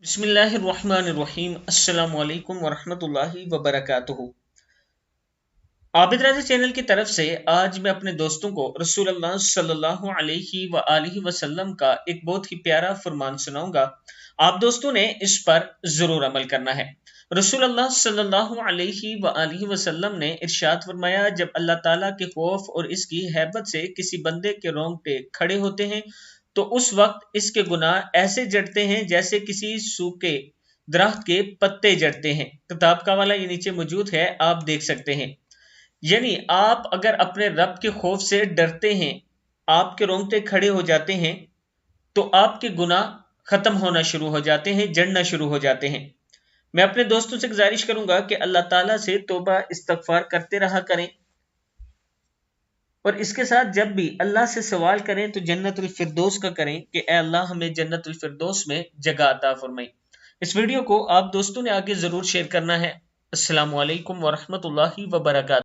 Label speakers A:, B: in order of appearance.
A: बिस्मिल्लाहिर्रहमानिर्रहीम। अस्सलामु अलैकुम वरहमतुल्लाहि वबरकातुहू। आबिद राजा चैनल की तरफ से आज मैं अपने दोस्तों को रसूल अल्लाह सल्लल्लाहु अलैहि व आलिहि वसल्लम का एक बहुत ही प्यारा फरमान सुनाऊंगा। आप दोस्तों ने इस पर जरूर अमल करना है। रसूल अल्लाह सल्लल्लाहु अलैहि व आलिहि वसल्लम ने इरशाद फरमाया, जब अल्लाह ताला के खौफ और इसकी हैबत से किसी बंदे के रोंगटे खड़े होते हैं तो उस वक्त इसके गुनाह ऐसे जड़ते हैं जैसे किसी सूखे दरख्त के पत्ते जड़ते हैं। किताब का वाला ये नीचे मौजूद है, आप देख सकते हैं। यानी आप अगर अपने रब के खौफ से डरते हैं, आपके रोंगटे खड़े हो जाते हैं, तो आपके गुनाह खत्म होना शुरू हो जाते हैं, जड़ना शुरू हो जाते हैं। मैं अपने दोस्तों से गुजारिश करूंगा कि अल्लाह ताला से तौबा इस्तगफार करते रहा करें, और इसके साथ जब भी अल्लाह से सवाल करें तो जन्नतुल फिरदौस का करें कि ए अल्लाह हमें जन्नतुल फिरदौस में जगह अता फरमाई। इस वीडियो को आप दोस्तों ने आगे जरूर शेयर करना है। अस्सलामु अलैकुम वरहमतुल्लाहि वबरकातुहू।